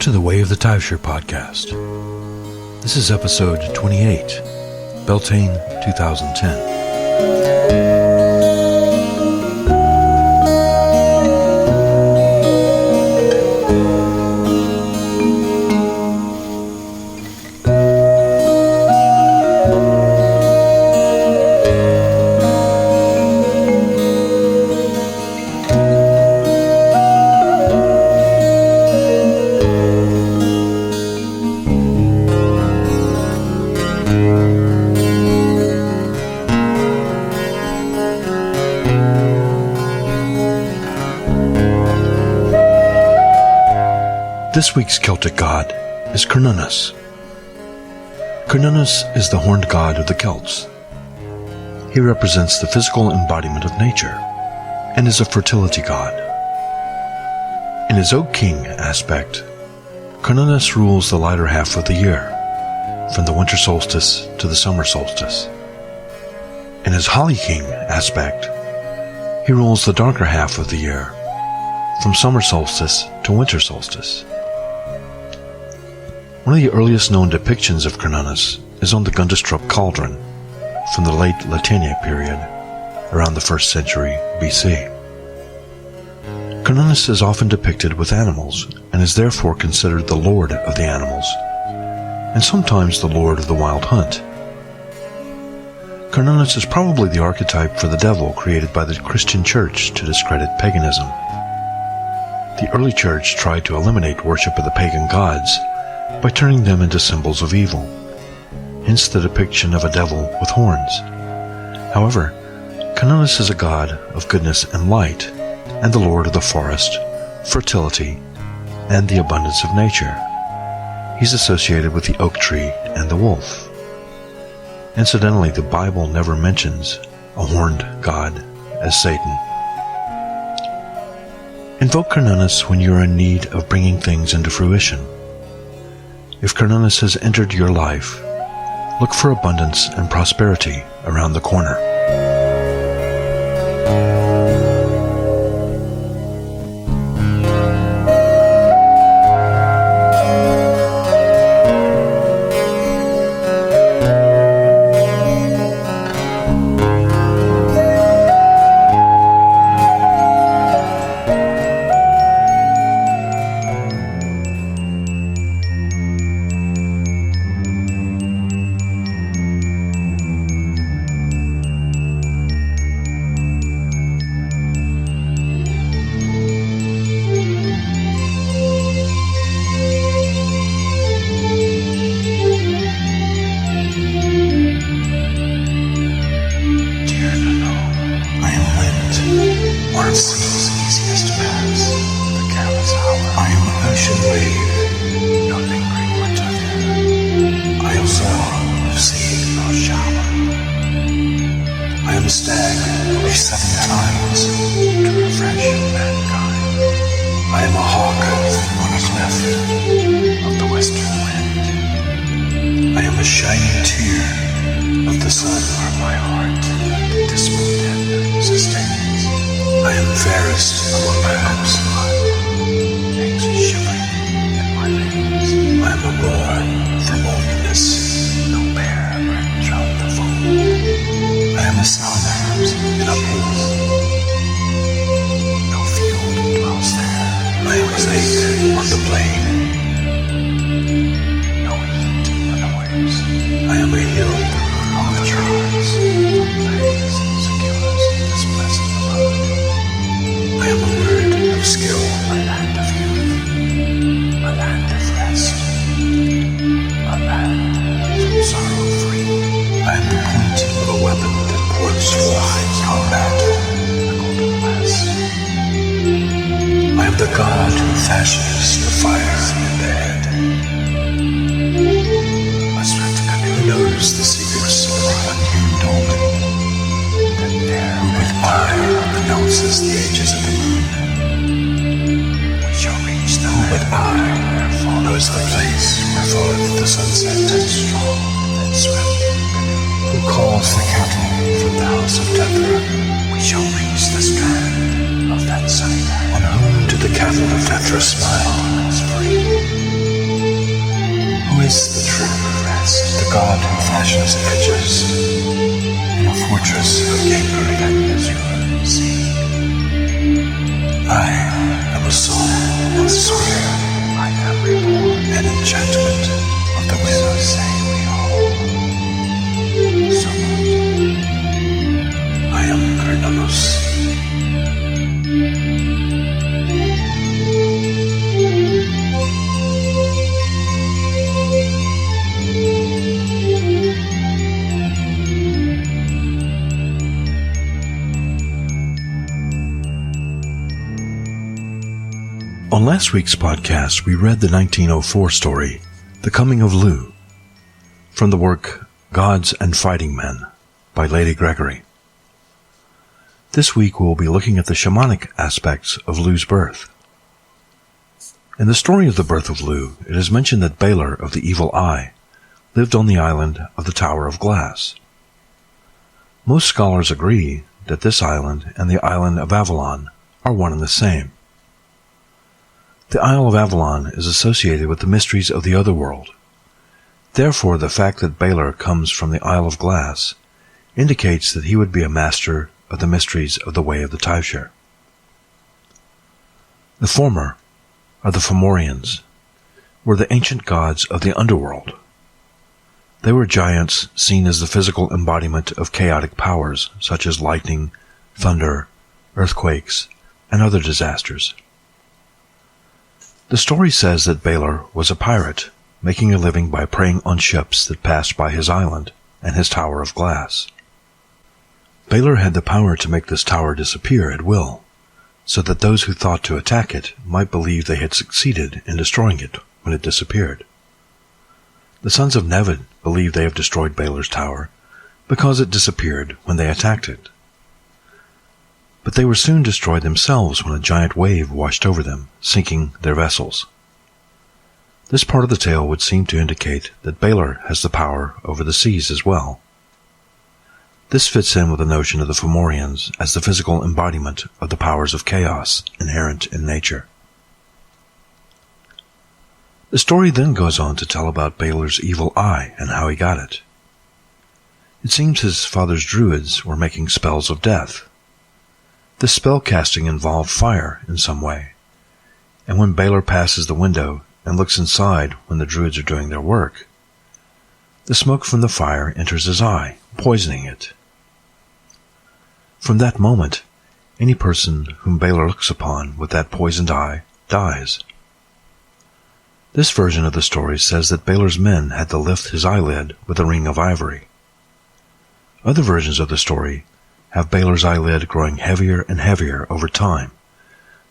to the Way of the Taibhsear podcast. This is episode 28, Beltane 2010. This week's Celtic god is Cernunnos. Cernunnos is the horned god of the Celts. He represents the physical embodiment of nature and is a fertility god. In his Oak King aspect, Cernunnos rules the lighter half of the year, from the winter solstice to the summer solstice. In his Holly King aspect, he rules the darker half of the year, from summer solstice to winter solstice. One of the earliest known depictions of Cernunnos is on the Gundestrup cauldron from the late Latinian period, around the 1st century BC. Cernunnos is often depicted with animals and is therefore considered the lord of the animals, and sometimes the lord of the wild hunt. Cernunnos is probably the archetype for the devil created by the Christian Church to discredit paganism. The early Church tried to eliminate worship of the pagan gods by turning them into symbols of evil, hence the depiction of a devil with horns. However, Cernunnos is a god of goodness and light, and the lord of the forest, fertility, and the abundance of nature. He's associated with the oak tree and the wolf. Incidentally, the Bible never mentions a horned god as Satan. Invoke Cernunnos when you are in need of bringing things into fruition. If Cernunnos has entered your life, look for abundance and prosperity around the corner. On whom did the cattle of Thethra smile? ocean's edges, in a fortress of Gabriel Taibhsear. I am a soul and spirit. I am reborn, an enchantment of the wind. So say we all. I am Carnalos. On last week's podcast, we read the 1904 story, The Coming of Lu, from the work Gods and Fighting Men by Lady Gregory. This week we will be looking at the shamanic aspects of Lu's birth. In the story of the birth of Lu, it is mentioned that Balor of the Evil Eye lived on the island of the Tower of Glass. Most scholars agree that this island and the island of Avalon are one and the same. The Isle of Avalon is associated with the mysteries of the otherworld. Therefore, the fact that Balor comes from the Isle of Glass indicates that he would be a master of the mysteries of the Way of the Taibhsear. The former, or the Fomorians, were the ancient gods of the underworld. They were giants seen as the physical embodiment of chaotic powers such as lightning, thunder, earthquakes, and other disasters. The story says that Balor was a pirate, making a living by preying on ships that passed by his island and his tower of glass. Balor had the power to make this tower disappear at will, so that those who thought to attack it might believe they had succeeded in destroying it when it disappeared. The sons of Nevid believed they have destroyed Balor's tower because it disappeared when they attacked it. But they were soon destroyed themselves when a giant wave washed over them, sinking their vessels. This part of the tale would seem to indicate that Balor has the power over the seas as well. This fits in with the notion of the Fomorians as the physical embodiment of the powers of chaos inherent in nature. The story then goes on to tell about Balor's evil eye and how he got it. It seems his father's druids were making spells of death. This spell casting involved fire in some way, and when Balor passes the window and looks inside when the druids are doing their work, the smoke from the fire enters his eye, poisoning it. From that moment, any person whom Balor looks upon with that poisoned eye dies. This version of the story says that Balor's men had to lift his eyelid with a ring of ivory. Other versions of the story have Balor's eyelid growing heavier and heavier over time,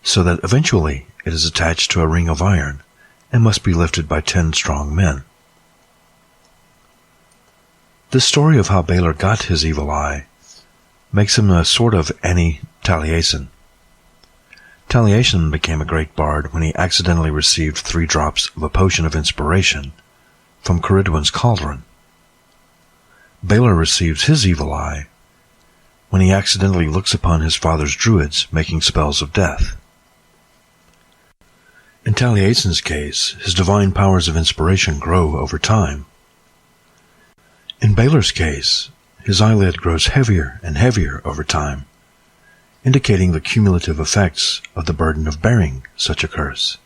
so that eventually it is attached to a ring of iron and must be lifted by 10 strong men. This story of how Balor got his evil eye makes him a sort of anti-Taibhsear. Taibhsear became a great bard when he accidentally received 3 drops of a potion of inspiration from Caridwen's cauldron. Balor receives his evil eye when he accidentally looks upon his father's druids making spells of death. In Taibhsear's case, his divine powers of inspiration grow over time. In Balor's case, his eyelid grows heavier and heavier over time, indicating the cumulative effects of the burden of bearing such a curse.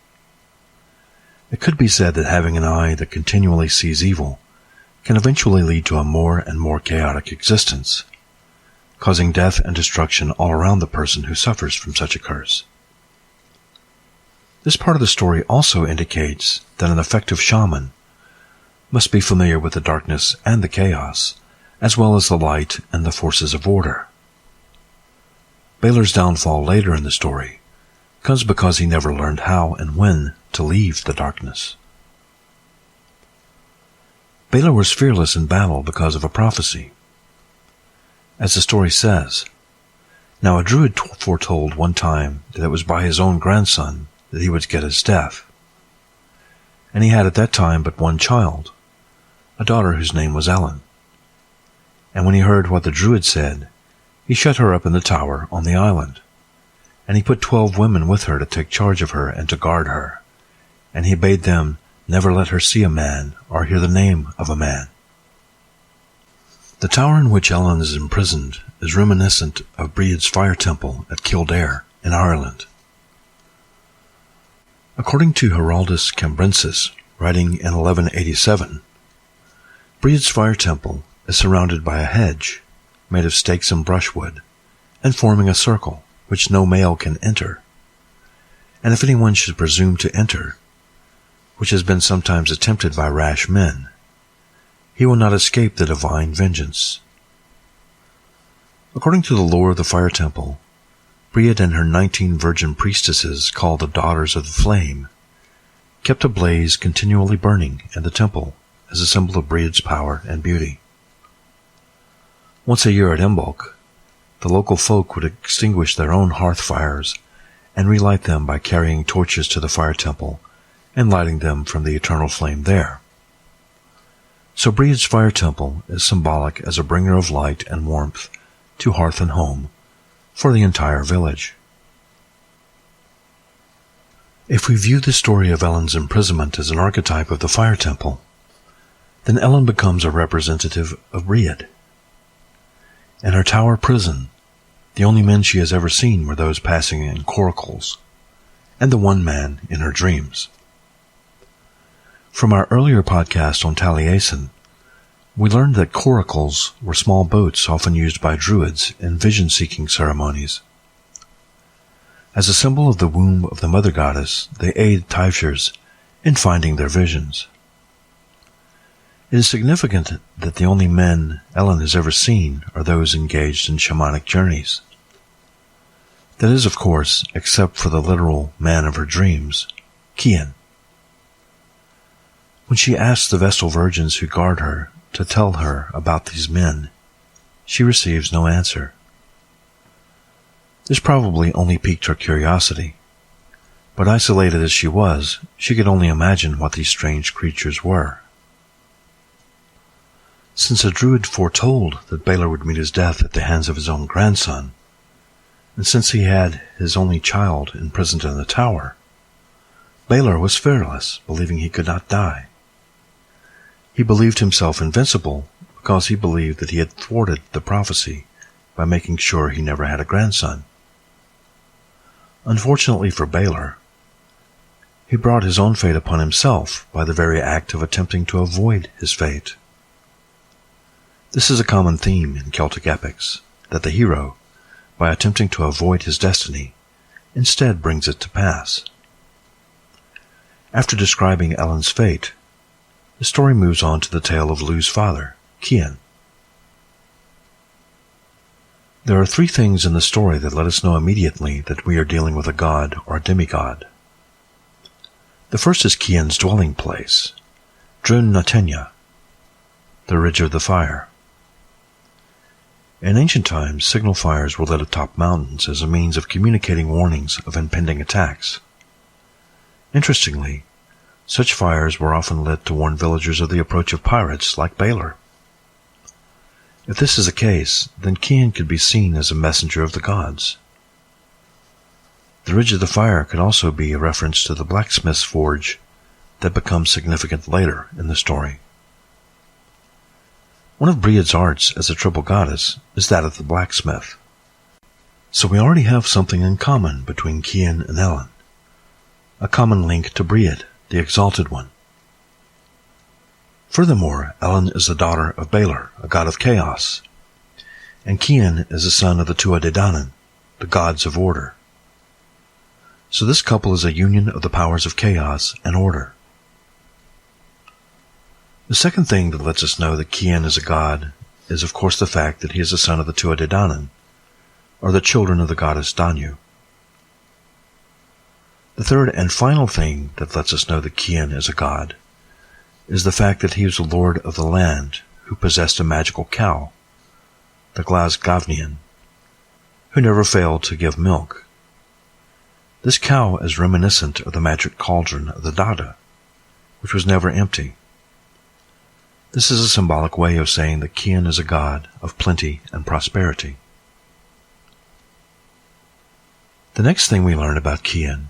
It could be said that having an eye that continually sees evil can eventually lead to a more and more chaotic existence, causing death and destruction all around the person who suffers from such a curse. This part of the story also indicates that an effective shaman must be familiar with the darkness and the chaos, as well as the light and the forces of order. Balor's downfall later in the story comes because he never learned how and when to leave the darkness. Balor was fearless in battle because of a prophecy. As the story says, now a druid foretold one time that it was by his own grandson that he would get his death. And he had at that time but one child, a daughter whose name was Ellen. And when he heard what the druid said, he shut her up in the tower on the island, and he put 12 women with her to take charge of her and to guard her, and he bade them never let her see a man or hear the name of a man. The tower in which Ellen is imprisoned is reminiscent of Breed's fire temple at Kildare in Ireland. According to Heraldus Cambrensis, writing in 1187, Breed's fire temple is surrounded by a hedge made of stakes and brushwood, and forming a circle which no male can enter. And if anyone should presume to enter, which has been sometimes attempted by rash men, he will not escape the divine vengeance. According to the lore of the fire temple, Breed and her 19 virgin priestesses, called the Daughters of the Flame, kept a blaze continually burning in the temple as a symbol of Breed's power and beauty. Once a year at Imbolc, the local folk would extinguish their own hearth fires and relight them by carrying torches to the fire temple and lighting them from the eternal flame there. So Breed's fire temple is symbolic as a bringer of light and warmth to hearth and home for the entire village. If we view the story of Ellen's imprisonment as an archetype of the fire temple, then Ellen becomes a representative of Breed. In her tower prison, the only men she has ever seen were those passing in coracles, and the one man in her dreams. From our earlier podcast on Taibhsear, we learned that coracles were small boats often used by druids in vision-seeking ceremonies. As a symbol of the womb of the mother goddess, they aid Taibhsears in finding their visions. It is significant that the only men Ellen has ever seen are those engaged in shamanic journeys. That is, of course, except for the literal man of her dreams, Cian. When she asks the Vestal Virgins who guard her to tell her about these men, she receives no answer. This probably only piqued her curiosity, but isolated as she was, she could only imagine what these strange creatures were. Since a druid foretold that Balor would meet his death at the hands of his own grandson, and since he had his only child imprisoned in the tower, Balor was fearless, believing he could not die. He believed himself invincible because he believed that he had thwarted the prophecy by making sure he never had a grandson. Unfortunately for Balor, he brought his own fate upon himself by the very act of attempting to avoid his fate. This is a common theme in Celtic epics, that the hero, by attempting to avoid his destiny, instead brings it to pass. After describing Ellen's fate, the story moves on to the tale of Lu's father, Cian. There are 3 things in the story that let us know immediately that we are dealing with a god or a demigod. The first is Cian's dwelling place, Drun na Tenya, the Ridge of the Fire. In ancient times, signal fires were lit atop mountains as a means of communicating warnings of impending attacks. Interestingly, such fires were often lit to warn villagers of the approach of pirates like Balor. If this is the case, then Cian could be seen as a messenger of the gods. The Ridge of the Fire could also be a reference to the blacksmith's forge that becomes significant later in the story. One of Breed's arts as a triple goddess is that of the blacksmith. So we already have something in common between Cian and Ellen, a common link to Breed, the Exalted One. Furthermore, Ellen is the daughter of Balor, a god of chaos, and Cian is the son of the Tuatha Dé Danann, the gods of order. So this couple is a union of the powers of chaos and order. The second thing that lets us know that Cian is a god is of course the fact that he is the son of the Tuatha Dé Danann, or the children of the goddess Danu. The third and final thing that lets us know that Cian is a god is the fact that he was the lord of the land who possessed a magical cow, the Glasgavnian, who never failed to give milk. This cow is reminiscent of the magic cauldron of the Dada, which was never empty. This is a symbolic way of saying that Cian is a god of plenty and prosperity. The next thing we learn about Cian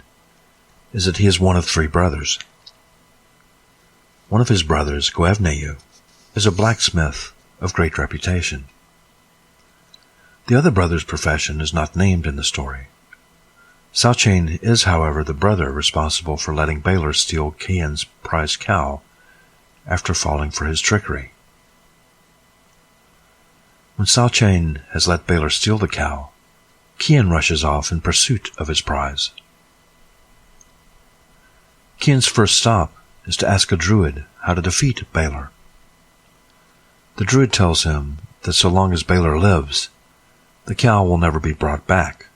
is that he is one of 3 brothers. One of his brothers, Gwevneu, is a blacksmith of great reputation. The other brother's profession is not named in the story. Sauchain is, however, the brother responsible for letting Balor steal Cian's prized cow after falling for his trickery. When Sauchain has let Balor steal the cow, Cian rushes off in pursuit of his prize. Cian's first stop is to ask a druid how to defeat Balor. The druid tells him that so long as Balor lives, the cow will never be brought back,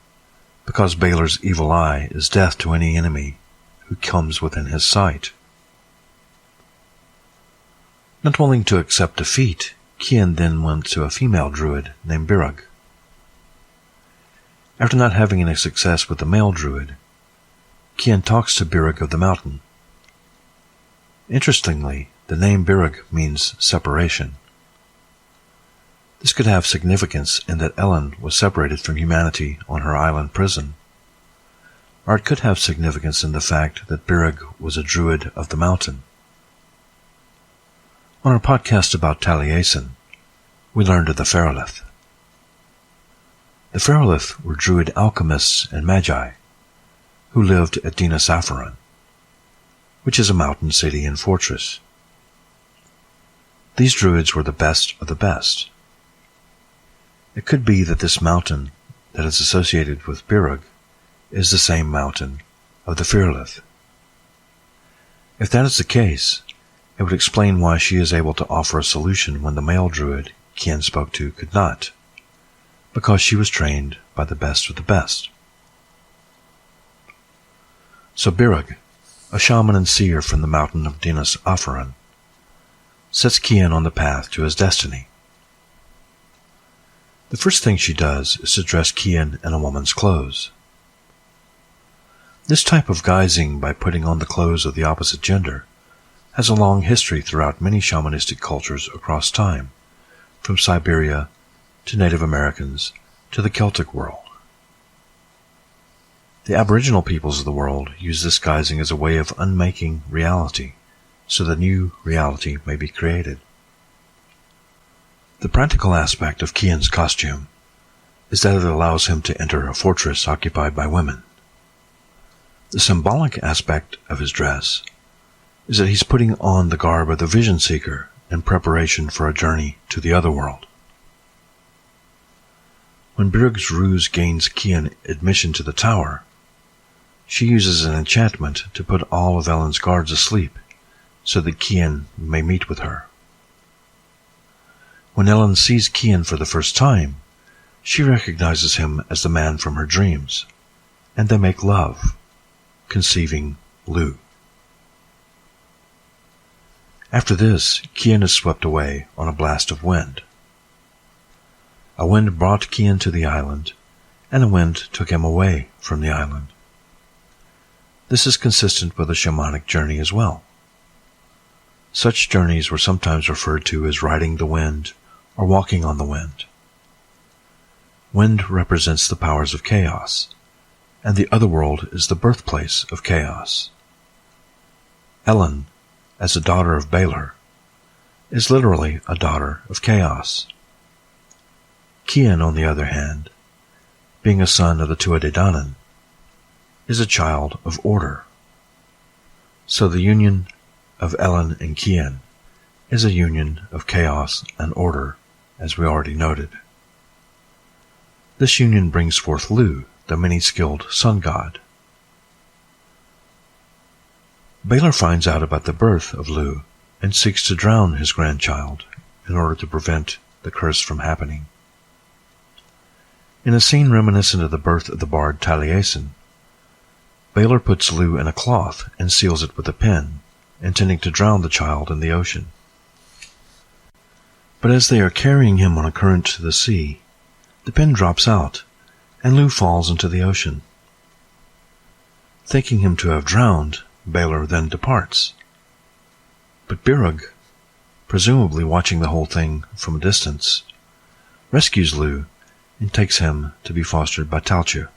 because Balor's evil eye is death to any enemy who comes within his sight. Not willing to accept defeat, Cian then went to a female druid named Birug. After not having any success with the male druid, Cian talks to Birug of the mountain. Interestingly, the name Birug means separation. This could have significance in that Ellen was separated from humanity on her island prison, or it could have significance in the fact that Birug was a druid of the mountain. On our podcast about Taibhsear, we learned of the Fertility. The Fertility were druid alchemists and magi who lived at Dinasafaran, which is a mountain city and fortress. These druids were the best of the best. It could be that this mountain that is associated with Birug is the same mountain of the Fertility. If that is the case, it would explain why she is able to offer a solution when the male druid Cian spoke to could not, because she was trained by the best of the best. So Birug, a shaman and seer from the mountain of Dinasafaran, sets Cian on the path to his destiny. The first thing she does is to dress Cian in a woman's clothes. This type of guising by putting on the clothes of the opposite gender has a long history throughout many shamanistic cultures across time, from Siberia to Native Americans to the Celtic world. The Aboriginal peoples of the world use this guising as a way of unmaking reality, so the new reality may be created. The practical aspect of Cian's costume is that it allows him to enter a fortress occupied by women. The symbolic aspect of his dress is that he's putting on the garb of the vision seeker in preparation for a journey to the other world. When Birug's ruse gains Cian admission to the tower, she uses an enchantment to put all of Ellen's guards asleep so that Cian may meet with her. When Ellen sees Cian for the first time, she recognizes him as the man from her dreams, and they make love, conceiving Lu. After this, Cian is swept away on a blast of wind. A wind brought Cian to the island, and a wind took him away from the island. This is consistent with a shamanic journey as well. Such journeys were sometimes referred to as riding the wind or walking on the wind. Wind represents the powers of chaos, and the other world is the birthplace of chaos. Ellen, as a daughter of Balor, is literally a daughter of chaos. Cian, on the other hand, being a son of the Tuatha, is a child of order. So the union of Ellen and Cian is a union of chaos and order, as we already noted. This union brings forth Lu, the many-skilled sun god. Balor finds out about the birth of Lu and seeks to drown his grandchild in order to prevent the curse from happening. In a scene reminiscent of the birth of the bard Taibhsear, Balor puts Lu in a cloth and seals it with a pin, intending to drown the child in the ocean. But as they are carrying him on a current to the sea, the pin drops out, and Lu falls into the ocean. Thinking him to have drowned, Balor then departs. But Birug, presumably watching the whole thing from a distance, rescues Lu and takes him to be fostered by Taibhsear,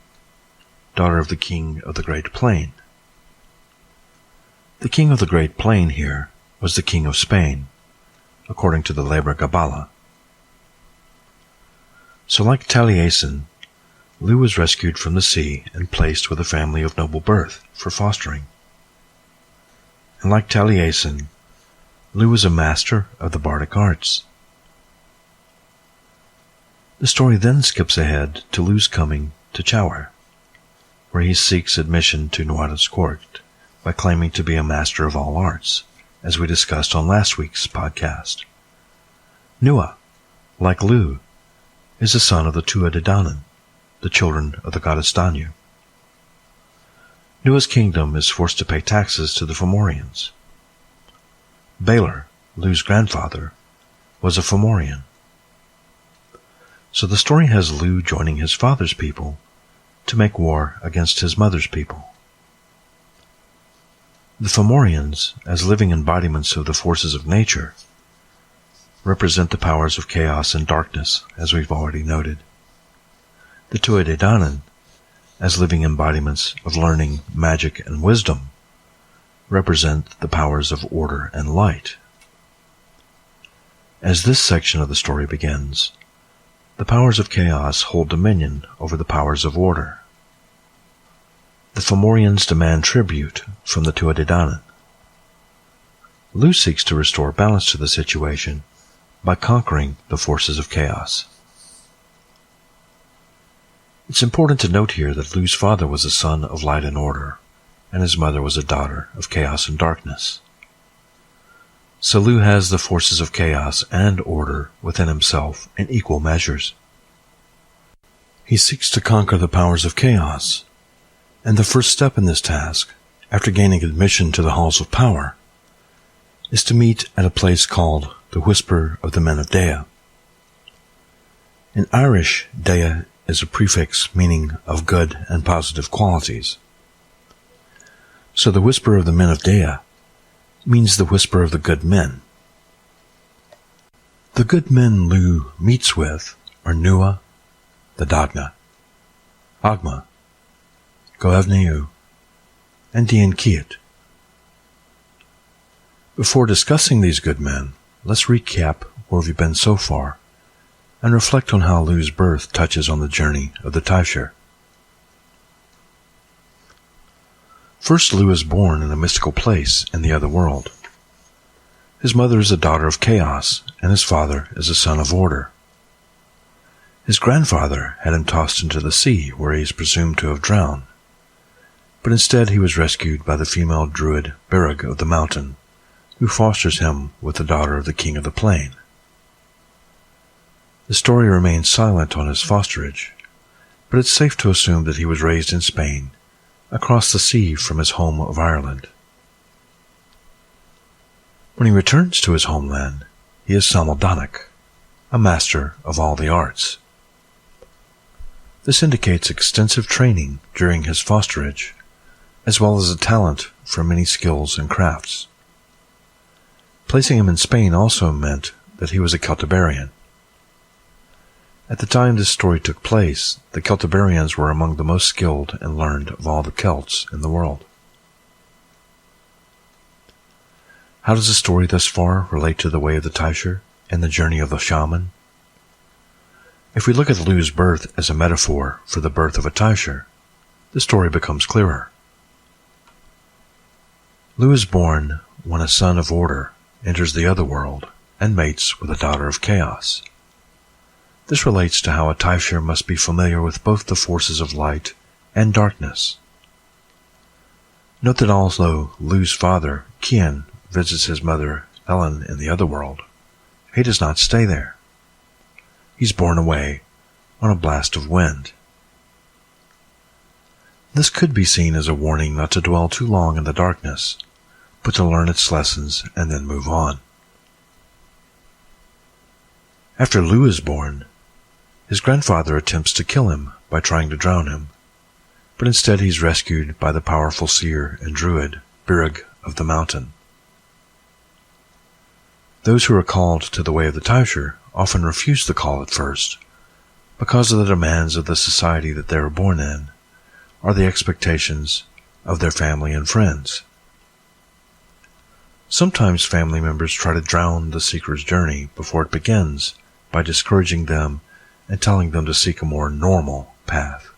daughter of the king of the Great Plain. The king of the Great Plain here was the king of Spain, according to the Liber Gabala, So like Taibhsear, Lu was rescued from the sea and placed with a family of noble birth for fostering. And like Taibhsear, Lu was a master of the bardic arts. The story then skips ahead to Lu's coming to Chower, where he seeks admission to Nuada's court by claiming to be a master of all arts, as we discussed on last week's podcast. Nua, like Lu, is the son of the Tuatha, the children of the goddess Danu. Nua's kingdom is forced to pay taxes to the Fomorians. Baelor, Lu's grandfather, was a Fomorian. So the story has Lu joining his father's people to make war against his mother's people. The Fomorians, as living embodiments of the forces of nature, represent the powers of chaos and darkness, as we've already noted. The Tuatha, as living embodiments of learning, magic, and wisdom, represent the powers of order and light. As this section of the story begins, the powers of chaos hold dominion over the powers of order. The Fomorians demand tribute from the Tuatha. Lu seeks to restore balance to the situation by conquering the forces of chaos. It's important to note here that Lu's father was a son of light and order, and his mother was a daughter of chaos and darkness. So Lu has the forces of chaos and order within himself in equal measures. He seeks to conquer the powers of chaos, and the first step in this task, after gaining admission to the halls of power, is to meet at a place called the Whisper of the Men of Dea. In Irish, Dea is a prefix meaning of good and positive qualities. So the Whisper of the Men of Dea means the whisper of the good men. The good men Lu meets with are Nua, the Dagna, Agma, Goevneu, and Dian Kiet. Before discussing these good men, let's recap where we've been so far and reflect on how Lu's birth touches on the journey of the Taibhsear. First, Lu is born in a mystical place in the other world. His mother is a daughter of chaos, and his father is a son of order. His grandfather had him tossed into the sea, where he is presumed to have drowned, but instead he was rescued by the female druid Birug of the mountain, who fosters him with the daughter of the king of the plain. The story remains silent on his fosterage, but it's safe to assume that he was raised in Spain, across the sea from his home of Ireland. When he returns to his homeland, he is Samaldanic, a master of all the arts. This indicates extensive training during his fosterage, as well as a talent for many skills and crafts. Placing him in Spain also meant that he was a Celtiberian. At the time this story took place, the Celtiberians were among the most skilled and learned of all the Celts in the world. How does the story thus far relate to the way of the Taibhsear and the journey of the shaman? If we look at Lu's birth as a metaphor for the birth of a Taibhsear, the story becomes clearer. Lu is born when a son of order enters the other world and mates with a daughter of chaos. This relates to how a Taibhsear must be familiar with both the forces of light and darkness. Note that although Lu's father, Kian, visits his mother, Ellen, in the other world, he does not stay there. He's borne away on a blast of wind. This could be seen as a warning not to dwell too long in the darkness, but to learn its lessons and then move on. After Lu is born, his grandfather attempts to kill him by trying to drown him, but instead he's rescued by the powerful seer and druid Birug of the mountain. Those who are called to the way of the Taibhsear often refuse the call at first, because of the demands of the society that they are born in, or the expectations of their family and friends. Sometimes family members try to drown the seeker's journey before it begins by discouraging them and telling them to seek a more normal path.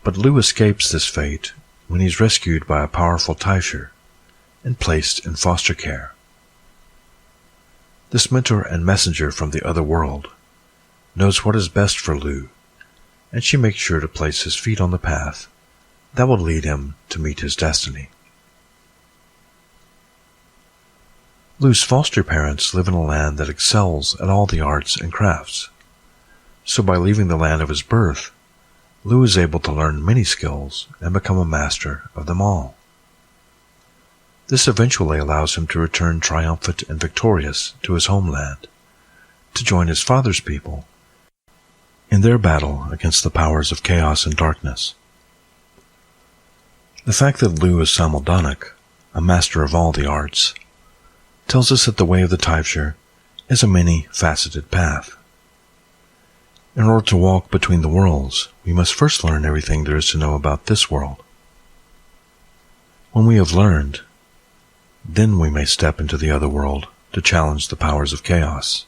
But Lu escapes this fate when he's rescued by a powerful Taibhsear and placed in foster care. This mentor and messenger from the other world knows what is best for Lu, and she makes sure to place his feet on the path that will lead him to meet his destiny. Lu's foster parents live in a land that excels at all the arts and crafts, so by leaving the land of his birth, Lu is able to learn many skills and become a master of them all. This eventually allows him to return triumphant and victorious to his homeland, to join his father's people in their battle against the powers of chaos and darkness. The fact that Lu is simultanic, a master of all the arts, tells us that the way of the Taibhsear is a many-faceted path. In order to walk between the worlds, we must first learn everything there is to know about this world. When we have learned, then we may step into the other world to challenge the powers of chaos.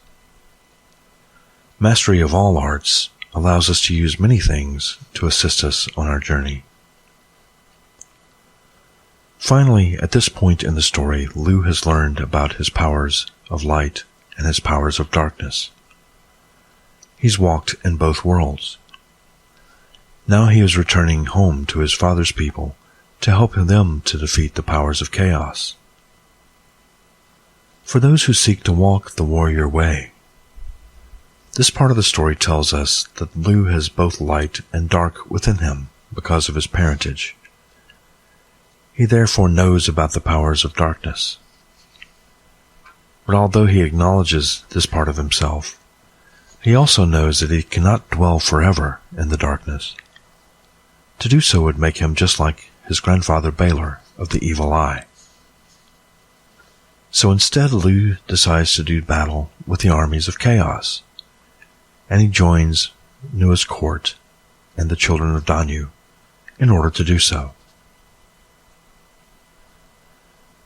Mastery of all arts allows us to use many things to assist us on our journey. Finally, at this point in the story, Lu has learned about his powers of light and his powers of darkness. He's walked in both worlds. Now he is returning home to his father's people to help them to defeat the powers of chaos. For those who seek to walk the warrior way, this part of the story tells us that Lu has both light and dark within him because of his parentage. He therefore knows about the powers of darkness. But although he acknowledges this part of himself, he also knows that he cannot dwell forever in the darkness. To do so would make him just like his grandfather Balor of the evil eye. So instead, Lu decides to do battle with the armies of chaos, and he joins Nua's court and the children of Danu in order to do so.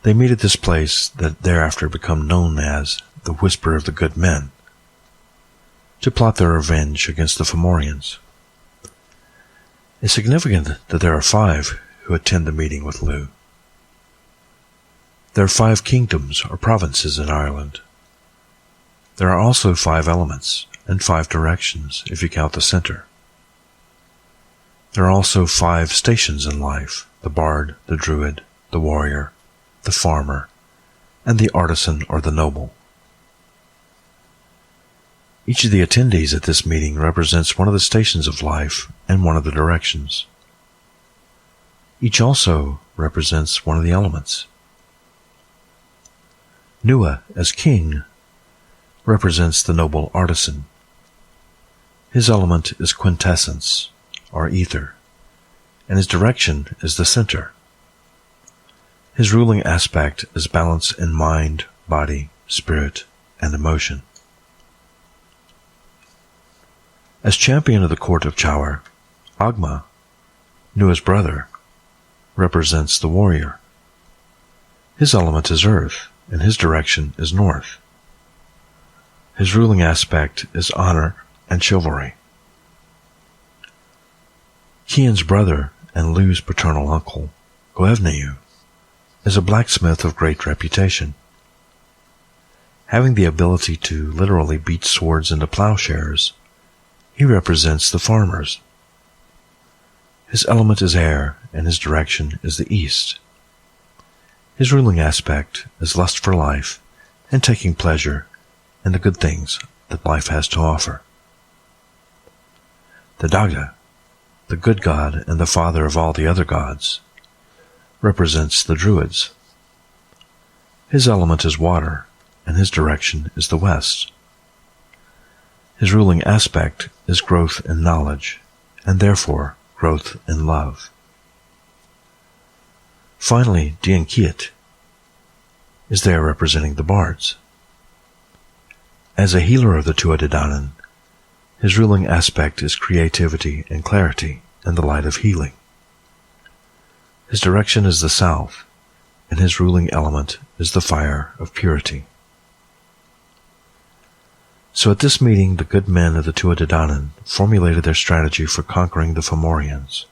They meet at this place that thereafter become known as the Whisper of the Good Men, to plot their revenge against the Fomorians. It's significant that there are 5 who attend the meeting with Lu. There are 5 kingdoms or provinces in Ireland. There are also 5 elements and 5 directions if you count the center. There are also 5 stations in life: the bard, the druid, the warrior, the farmer, and the artisan or the noble. Each of the attendees at this meeting represents one of the stations of life and one of the directions. Each also represents one of the elements. Nua, as king, represents the noble artisan. His element is quintessence, or ether, and his direction is the center. His ruling aspect is balance in mind, body, spirit, and emotion. As champion of the court of Chaur, Agma, Nua's brother, represents the warrior. His element is earth, and his direction is north. His ruling aspect is honor and chivalry. Cian's brother and Lu's paternal uncle, Goevneu, is a blacksmith of great reputation. Having the ability to literally beat swords into plowshares, he represents the farmers. His element is air, and his direction is the east. His ruling aspect is lust for life and taking pleasure in the good things that life has to offer. The Dagda, the good god and the father of all the other gods, represents the Druids. His element is water, and his direction is the west. His ruling aspect is growth in knowledge, and therefore growth in love. Finally, Dienkiet is there representing the bards. As a healer of the Tuatha his ruling aspect is creativity and clarity and the light of healing. His direction is the south, and his ruling element is the fire of purity. So at this meeting, the good men of the Tuatha formulated their strategy for conquering the Fomorians.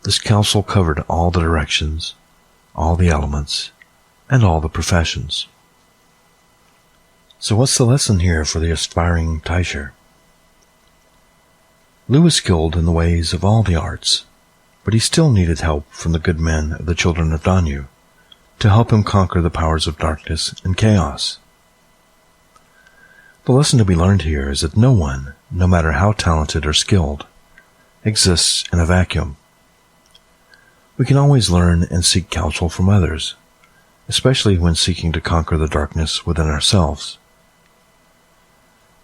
This council covered all the directions, all the elements, and all the professions. So what's the lesson here for the aspiring Taibhsear? Lu was skilled in the ways of all the arts, but he still needed help from the good men of the children of Danu to help him conquer the powers of darkness and chaos. The lesson to be learned here is that no one, no matter how talented or skilled, exists in a vacuum. We can always learn and seek counsel from others, especially when seeking to conquer the darkness within ourselves.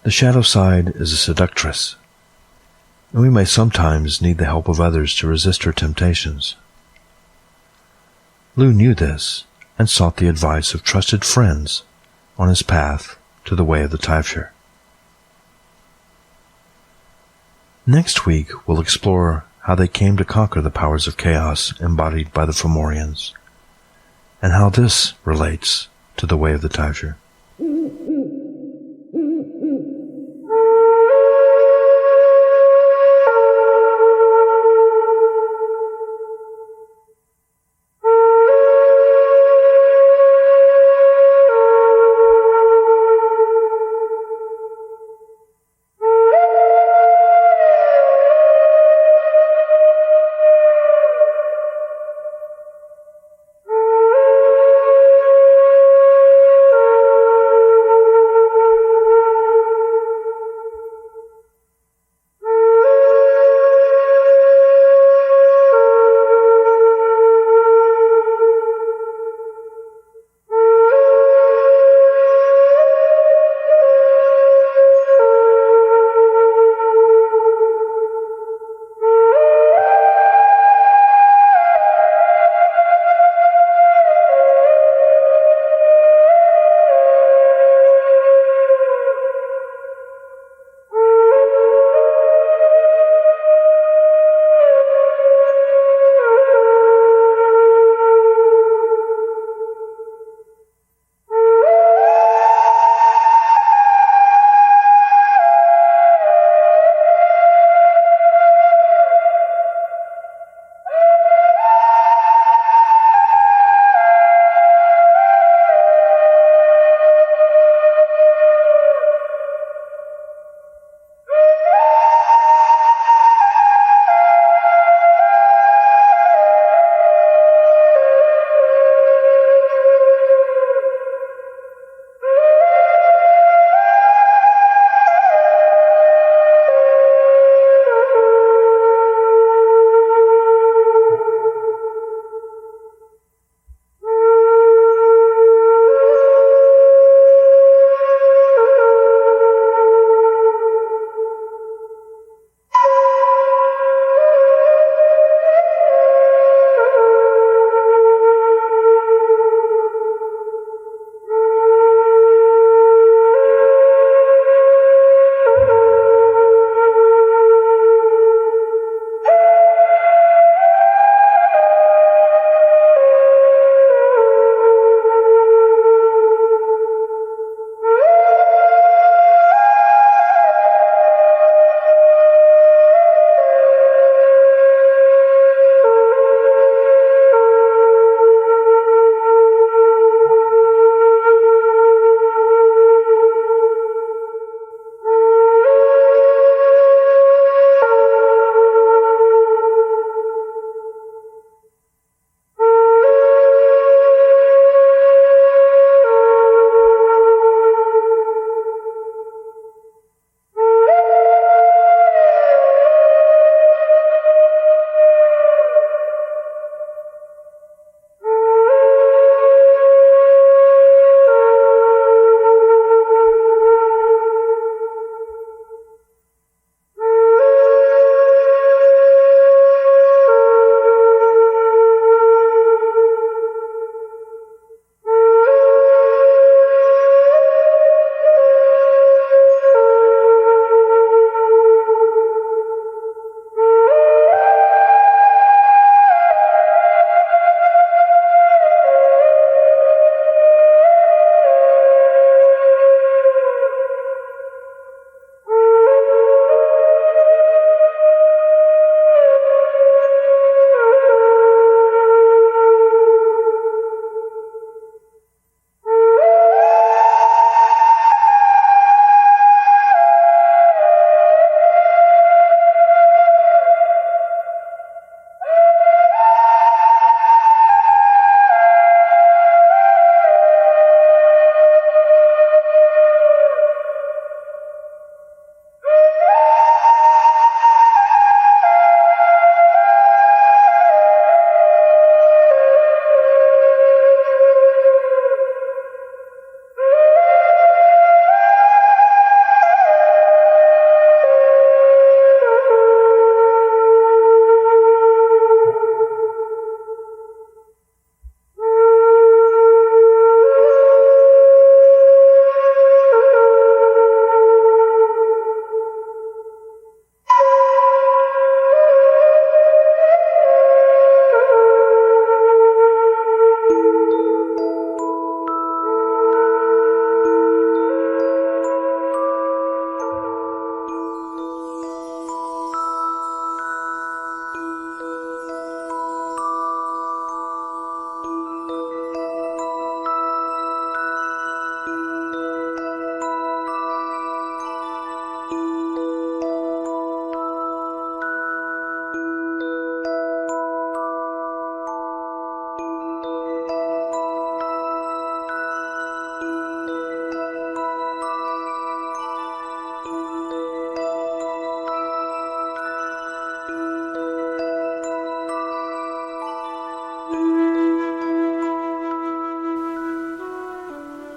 The shadow side is a seductress, and we may sometimes need the help of others to resist her temptations. Lu knew this and sought the advice of trusted friends on his path to the way of the Taibhsear. Next week, we'll explore how they came to conquer the powers of chaos embodied by the Fomorians, and how this relates to the way of the Taibhsear.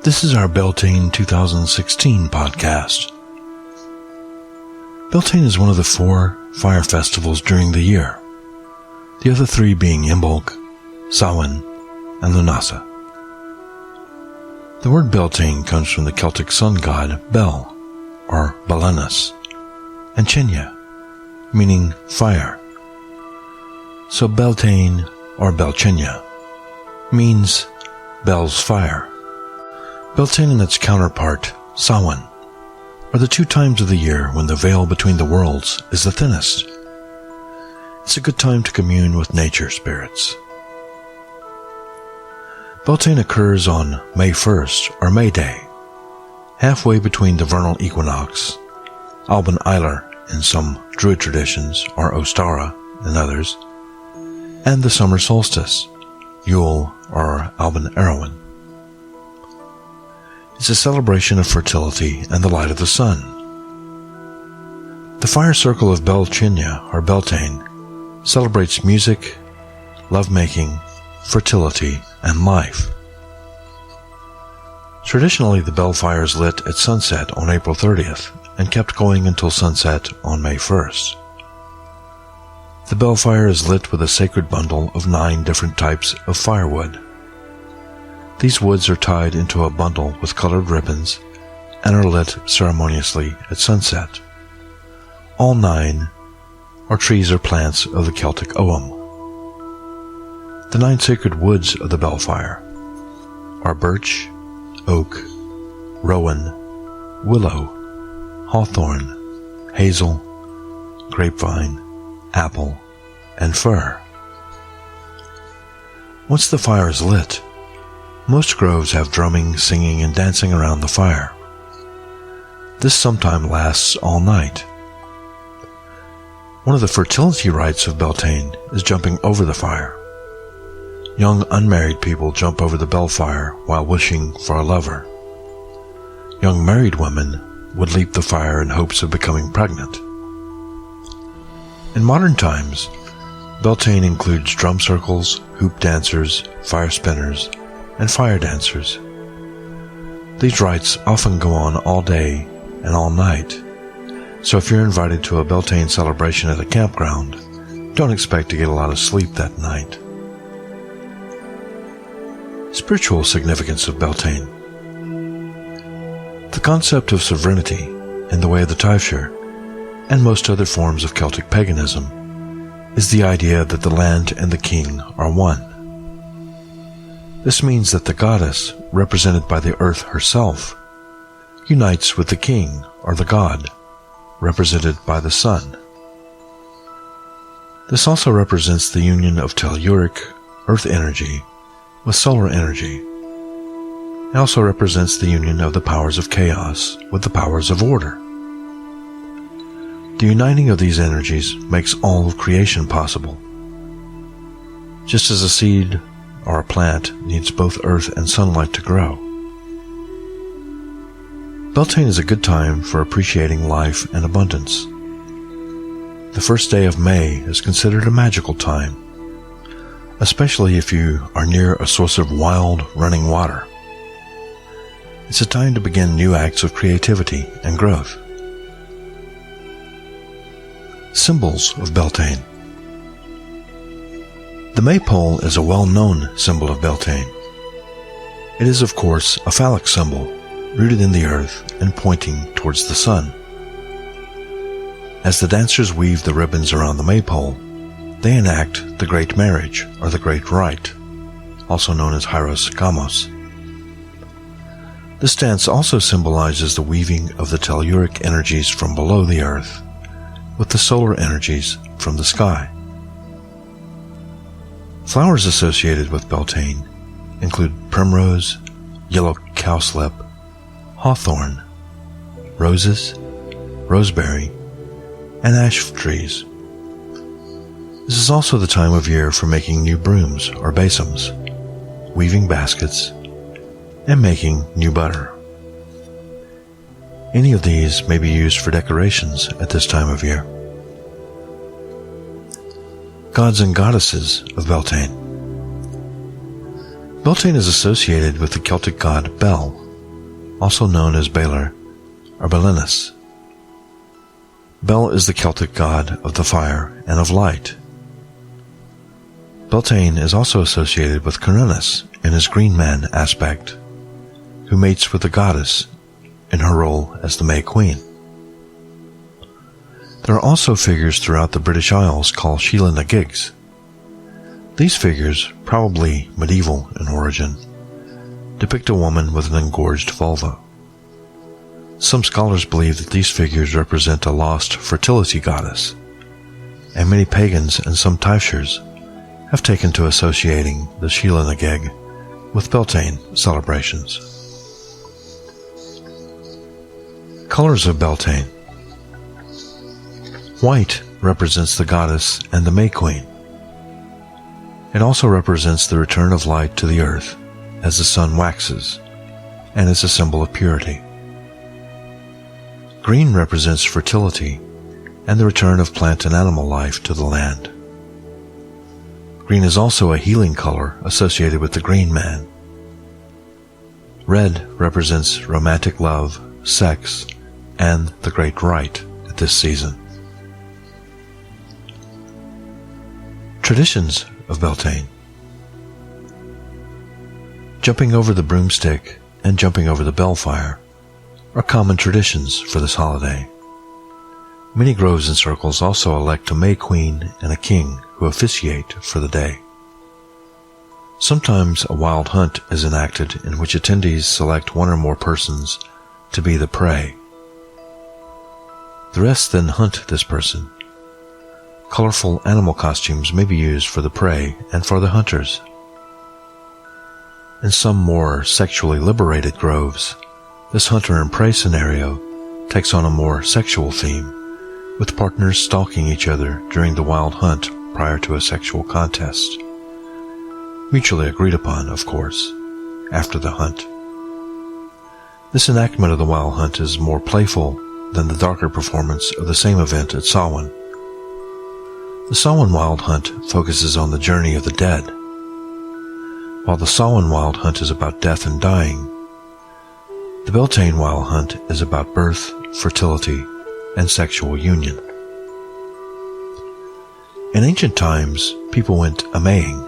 This is our Beltane 2016 podcast. Beltane is one of the 4 fire festivals during the year, the other 3 being Imbolc, Samhain, and Lunasa. The word Beltane comes from the Celtic sun god Bel, or Belenus, and Chenya, meaning fire. So Beltane, or Belchenya, means Bel's fire. Beltane and its counterpart, Samhain, are the 2 times of the year when the veil between the worlds is the thinnest. It's a good time to commune with nature spirits. Beltane occurs on May 1st, or May Day, halfway between the vernal equinox, Alban Eiler in some Druid traditions, or Ostara in others, and the summer solstice, Yule or Alban Erwin. It's a celebration of fertility and the light of the sun. The fire circle of Belchenya, or Beltane, celebrates music, lovemaking, fertility, and life. Traditionally, the bell fire is lit at sunset on April 30th and kept going until sunset on May 1st. The bell fire is lit with a sacred bundle of 9 different types of firewood. These woods are tied into a bundle with colored ribbons and are lit ceremoniously at sunset. All 9 are trees or plants of the Celtic Ogham. The 9 sacred woods of the bell fire are birch, oak, rowan, willow, hawthorn, hazel, grapevine, apple, and fir. Once the fire is lit, most groves have drumming, singing, and dancing around the fire. This sometimes lasts all night. One of the fertility rites of Beltane is jumping over the fire. Young unmarried people jump over the bell fire while wishing for a lover. Young married women would leap the fire in hopes of becoming pregnant. In modern times, Beltane includes drum circles, hoop dancers, fire spinners, and fire dancers. These rites often go on all day and all night, so if you're invited to a Beltane celebration at a campground, don't expect to get a lot of sleep that night. Spiritual significance of Beltane. The concept of sovereignty in the way of the Taibhsear and most other forms of Celtic paganism is the idea that the land and the king are one. This means that the goddess, represented by the earth herself, unites with the king or the god, represented by the sun. This also represents the union of telluric, earth energy, with solar energy. It also represents the union of the powers of chaos with the powers of order. The uniting of these energies makes all of creation possible. Just as a seed or a plant needs both earth and sunlight to grow. Beltane is a good time for appreciating life and abundance. The first day of May is considered a magical time, especially if you are near a source of wild, running water. It's a time to begin new acts of creativity and growth. Symbols of Beltane. The maypole is a well-known symbol of Beltane. It is, of course, a phallic symbol, rooted in the earth and pointing towards the sun. As the dancers weave the ribbons around the maypole, they enact the Great Marriage, or the Great Rite, also known as Hieros Gamos. This dance also symbolizes the weaving of the telluric energies from below the earth with the solar energies from the sky. Flowers associated with Beltane include primrose, yellow cowslip, hawthorn, roses, roseberry, and ash trees. This is also the time of year for making new brooms or besoms, weaving baskets, and making new butter. Any of these may be used for decorations at this time of year. Gods and goddesses of Beltane. Beltane is associated with the Celtic god Bel, also known as Balar or Belinus. Bel is the Celtic god of the fire and of light. Beltane is also associated with Cernunnos in his green man aspect, who mates with the goddess in her role as the May Queen. There are also figures throughout the British Isles called Sheila na Gigs. These figures, probably medieval in origin, depict a woman with an engorged vulva. Some scholars believe that these figures represent a lost fertility goddess, and many pagans and some Taibhsears have taken to associating the Sheila na Gig with Beltane celebrations. Colors of Beltane. White represents the goddess and the May Queen. It also represents the return of light to the earth as the sun waxes, and is a symbol of purity. Green represents fertility and the return of plant and animal life to the land. Green is also a healing color associated with the green man. Red represents romantic love, sex, and the great rite at this season. Traditions of Beltane. Jumping over the broomstick and jumping over the bellfire are common traditions for this holiday. Many groves and circles also elect a May Queen and a king who officiate for the day. Sometimes a wild hunt is enacted in which attendees select one or more persons to be the prey. The rest then hunt this person. Colorful animal costumes may be used for the prey and for the hunters. In some more sexually liberated groves, this hunter and prey scenario takes on a more sexual theme, with partners stalking each other during the wild hunt prior to a sexual contest. Mutually agreed upon, of course, after the hunt. This enactment of the wild hunt is more playful than the darker performance of the same event at Samhain. The Samhain wild hunt focuses on the journey of the dead, while the Samhain wild hunt is about death and dying. The Beltane wild hunt is about birth, fertility, and sexual union. In ancient times, people went a-maying.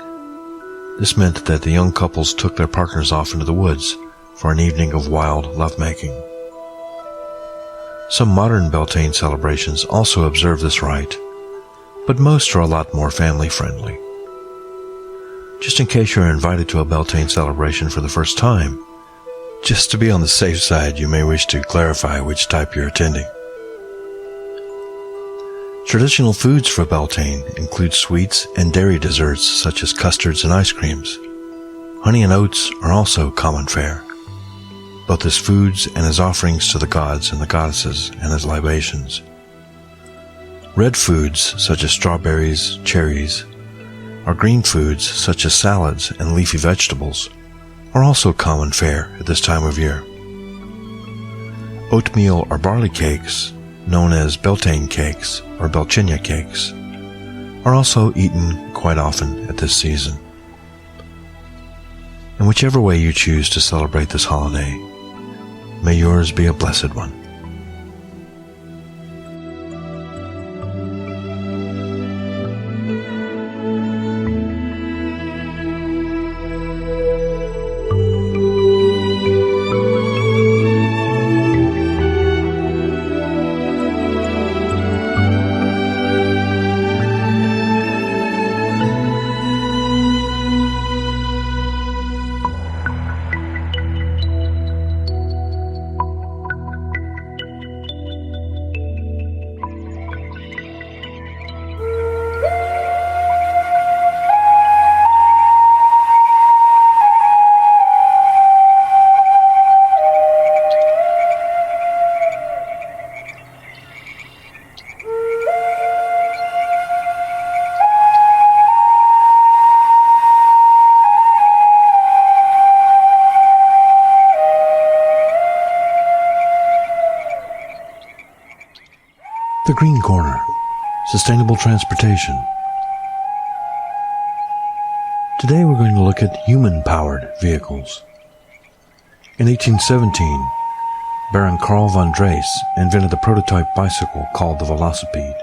This meant that the young couples took their partners off into the woods for an evening of wild lovemaking. Some modern Beltane celebrations also observe this rite, but most are a lot more family-friendly. Just in case you're invited to a Beltane celebration for the first time, just to be on the safe side, you may wish to clarify which type you're attending. Traditional foods for Beltane include sweets and dairy desserts such as custards and ice creams. Honey and oats are also common fare, both as foods and as offerings to the gods and the goddesses and as libations. Red foods such as strawberries, cherries, or green foods such as salads and leafy vegetables are also common fare at this time of year. Oatmeal or barley cakes, known as Beltane cakes or Belchinia cakes, are also eaten quite often at this season. In whichever way you choose to celebrate this holiday, may yours be a blessed one. The Green Corner, Sustainable Transportation. Today we're going to look at human-powered vehicles. In 1817, Baron Carl von Drais invented the prototype bicycle called the velocipede.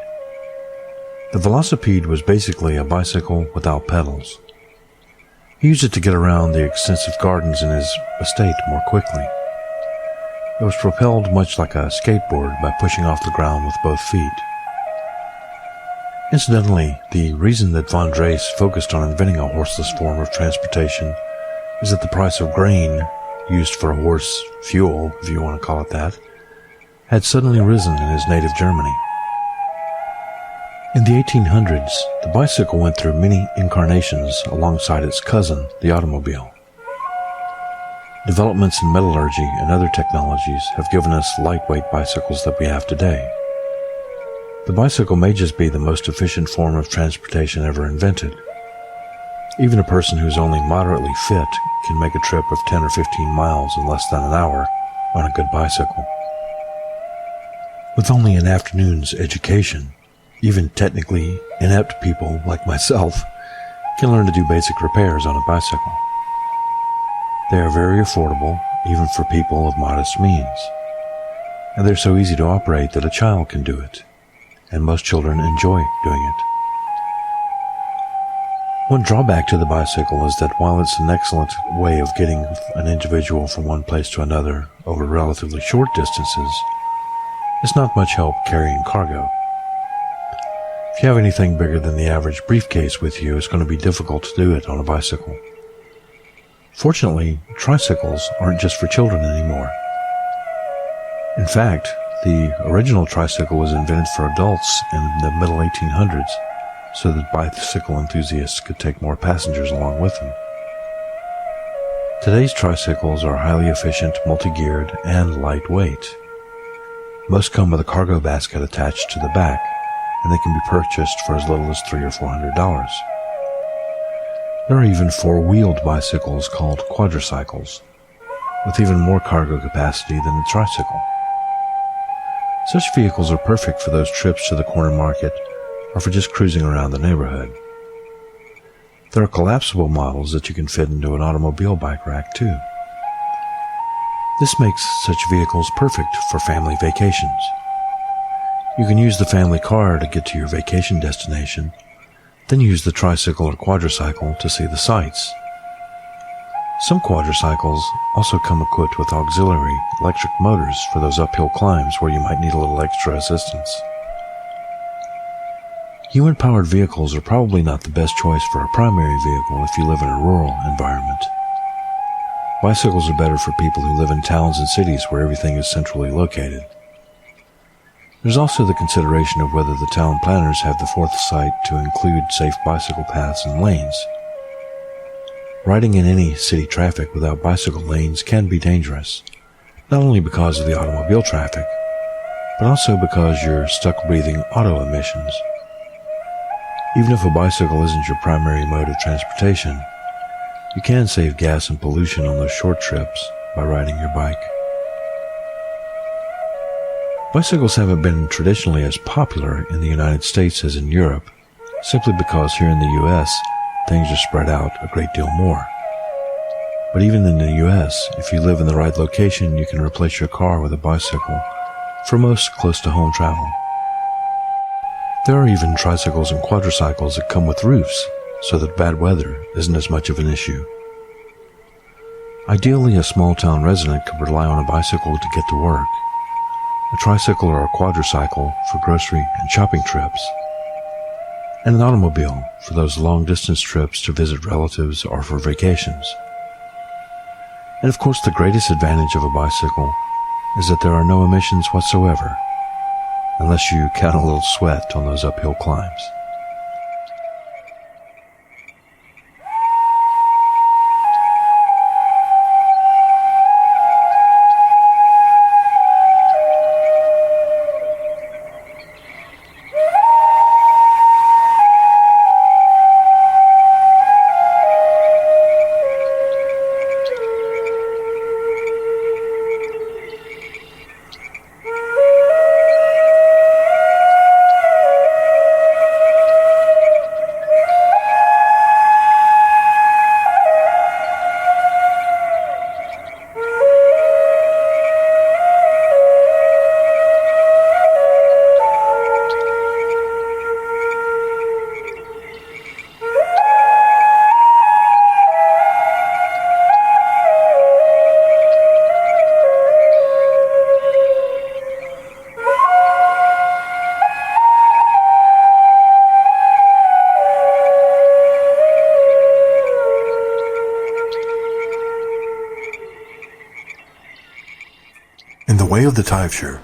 The velocipede was basically a bicycle without pedals. He used it to get around the extensive gardens in his estate more quickly. It was propelled much like a skateboard by pushing off the ground with both feet. Incidentally, the reason that von Drais focused on inventing a horseless form of transportation is that the price of grain, used for horse fuel, if you want to call it that, had suddenly risen in his native Germany. In the 1800s, the bicycle went through many incarnations alongside its cousin, the automobile. Developments in metallurgy and other technologies have given us lightweight bicycles that we have today. The bicycle may just be the most efficient form of transportation ever invented. Even a person who is only moderately fit can make a trip of 10 or 15 miles in less than an hour on a good bicycle. With only an afternoon's education, even technically inept people like myself can learn to do basic repairs on a bicycle. They are very affordable, even for people of modest means. And they're so easy to operate that a child can do it, and most children enjoy doing it. One drawback to the bicycle is that while it's an excellent way of getting an individual from one place to another over relatively short distances, it's not much help carrying cargo. If you have anything bigger than the average briefcase with you, it's going to be difficult to do it on a bicycle. Fortunately, tricycles aren't just for children anymore. In fact, the original tricycle was invented for adults in the middle 1800s, so that bicycle enthusiasts could take more passengers along with them. Today's tricycles are highly efficient, multi-geared, and lightweight. Most come with a cargo basket attached to the back, and they can be purchased for as little as $300 or $400. There are even four-wheeled bicycles called quadricycles, with even more cargo capacity than the tricycle. Such vehicles are perfect for those trips to the corner market or for just cruising around the neighborhood. There are collapsible models that you can fit into an automobile bike rack too. This makes such vehicles perfect for family vacations. You can use the family car to get to your vacation destination, then use the tricycle or quadricycle to see the sights. Some quadricycles also come equipped with auxiliary electric motors for those uphill climbs where you might need a little extra assistance. Human-powered vehicles are probably not the best choice for a primary vehicle if you live in a rural environment. Bicycles are better for people who live in towns and cities where everything is centrally located. There's also the consideration of whether the town planners have the foresight to include safe bicycle paths and lanes. Riding in any city traffic without bicycle lanes can be dangerous, not only because of the automobile traffic, but also because you're stuck breathing auto emissions. Even if a bicycle isn't your primary mode of transportation, you can save gas and pollution on those short trips by riding your bike. Bicycles haven't been traditionally as popular in the United States as in Europe, simply because here in the US, things are spread out a great deal more. But even in the US, if you live in the right location, you can replace your car with a bicycle for most close-to-home travel. There are even tricycles and quadricycles that come with roofs, so that bad weather isn't as much of an issue. Ideally, a small-town resident could rely on a bicycle to get to work, a tricycle or a quadricycle for grocery and shopping trips, and an automobile for those long-distance trips to visit relatives or for vacations. And of course, the greatest advantage of a bicycle is that there are no emissions whatsoever, unless you count a little sweat on those uphill climbs. In the way of the Taibhsear,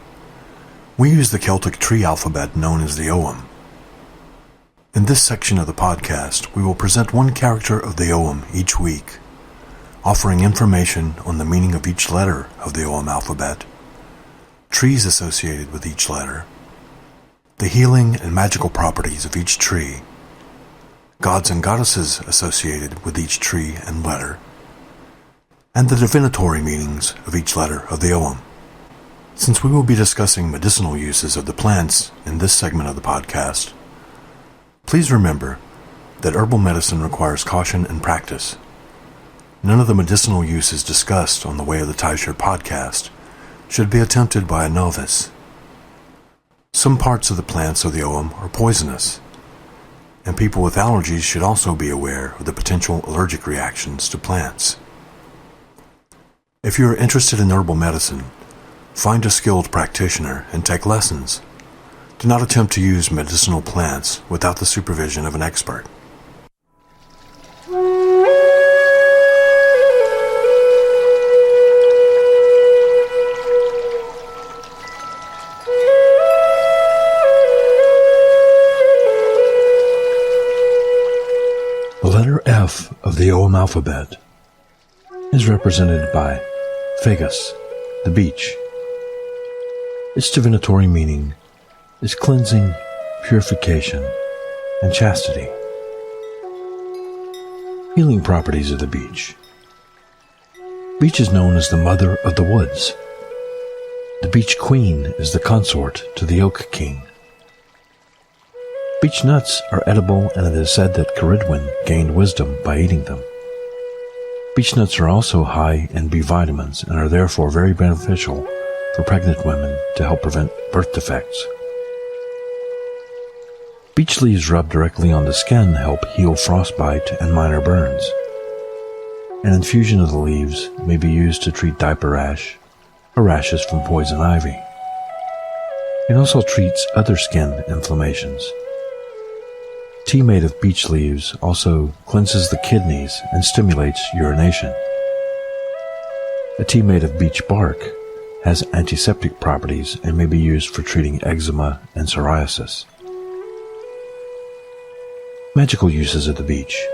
we use the Celtic tree alphabet known as the Ogham. In this section of the podcast, we will present one character of the Ogham each week, offering information on the meaning of each letter of the Ogham alphabet, trees associated with each letter, the healing and magical properties of each tree, gods and goddesses associated with each tree and letter, and the divinatory meanings of each letter of the Ogham. Since we will be discussing medicinal uses of the plants in this segment of the podcast, please remember that herbal medicine requires caution and practice. None of the medicinal uses discussed on the Way of the Taibhsear podcast should be attempted by a novice. Some parts of the plants of the Ogham are poisonous, and people with allergies should also be aware of the potential allergic reactions to plants. If you are interested in herbal medicine, find a skilled practitioner and take lessons. Do not attempt to use medicinal plants without the supervision of an expert. The letter F of the Ogham alphabet is represented by Fagus, the beech. Its divinatory meaning is cleansing, purification, and chastity. Healing properties of the beech. Beech is known as the mother of the woods. The beech queen is the consort to the oak king. Beech nuts are edible, and it is said that Caridwen gained wisdom by eating them. Beech nuts are also high in B vitamins and are therefore very beneficial for pregnant women to help prevent birth defects. Beech leaves rubbed directly on the skin help heal frostbite and minor burns. An infusion of the leaves may be used to treat diaper rash or rashes from poison ivy. It also treats other skin inflammations. Tea made of beech leaves also cleanses the kidneys and stimulates urination. A tea made of beech bark has antiseptic properties and may be used for treating eczema and psoriasis. Magical uses of the beech.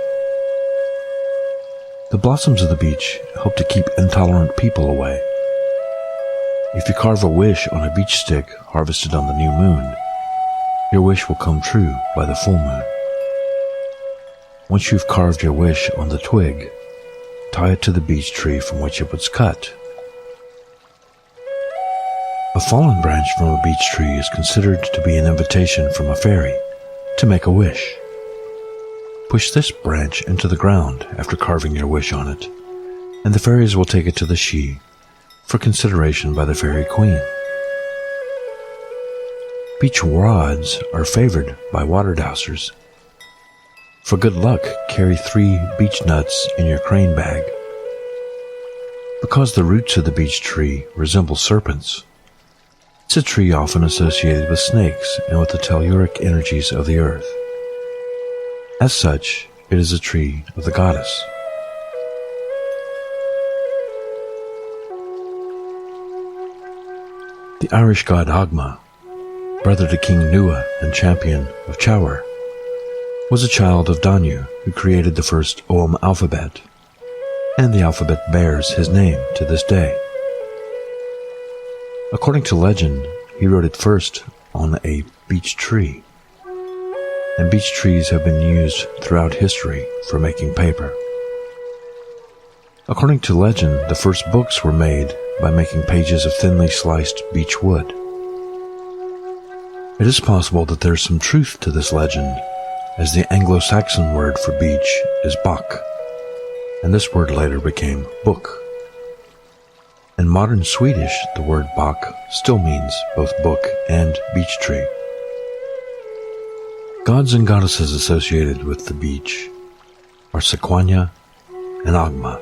The blossoms of the beech help to keep intolerant people away. If you carve a wish on a beech stick harvested on the new moon, your wish will come true by the full moon. Once you've carved your wish on the twig, tie it to the beech tree from which it was cut. A fallen branch from a beech tree is considered to be an invitation from a fairy to make a wish. Push this branch into the ground after carving your wish on it, and the fairies will take it to the Sidhe for consideration by the fairy queen. Beech rods are favored by water dowsers. For good luck, carry 3 beech nuts in your crane bag. Because the roots of the beech tree resemble serpents, it's a tree often associated with snakes and with the telluric energies of the earth. As such, it is a tree of the goddess. The Irish god Agma, brother to King Nua and champion of Chower, was a child of Danu who created the first Ogham alphabet, and the alphabet bears his name to this day. According to legend, he wrote it first on a beech tree, and beech trees have been used throughout history for making paper. According to legend, the first books were made by making pages of thinly sliced beech wood. It is possible that there is some truth to this legend, as the Anglo-Saxon word for beech is bok, and this word later became book. In modern Swedish, the word bok still means both book and beech tree. Gods and goddesses associated with the beech are Sequania and Agma.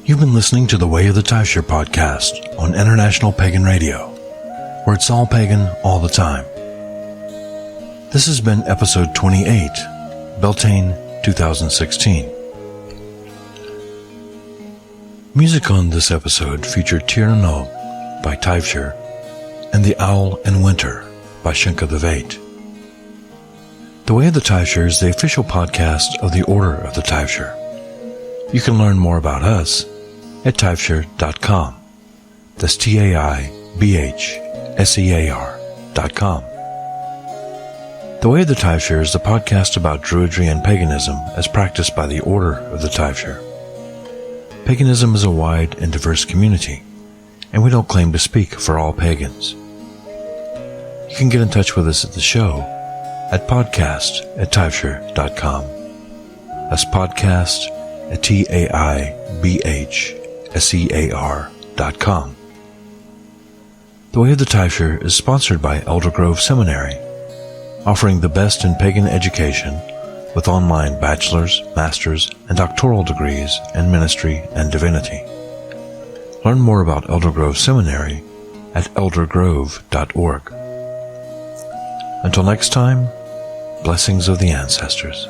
You've been listening to the Way of the Taibhsear podcast on International Pagan Radio, where it's all pagan all the time. This has been episode 28, Beltane 2016. Music on this episode featured Tir No by Taibhsear and The Owl in Winter by Shenka the Vate. The Way of the Taibhsear is the official podcast of the Order of the Taibhsear. You can learn more about us at Taibhsear.com. That's Taibhsear.com. The Way of the Taibhsear is the podcast about Druidry and paganism as practiced by the Order of the Taibhsear. Paganism is a wide and diverse community, and we don't claim to speak for all pagans. You can get in touch with us at the show at podcast@Taibhsear.com. That's podcast@Taibhsear.com. The Way of the Taibhsear is sponsored by Elder Grove Seminary, offering the best in pagan education with online bachelor's, master's, and doctoral degrees in ministry and divinity. Learn more about Elder Grove Seminary at eldergrove.org. Until next time, blessings of the ancestors.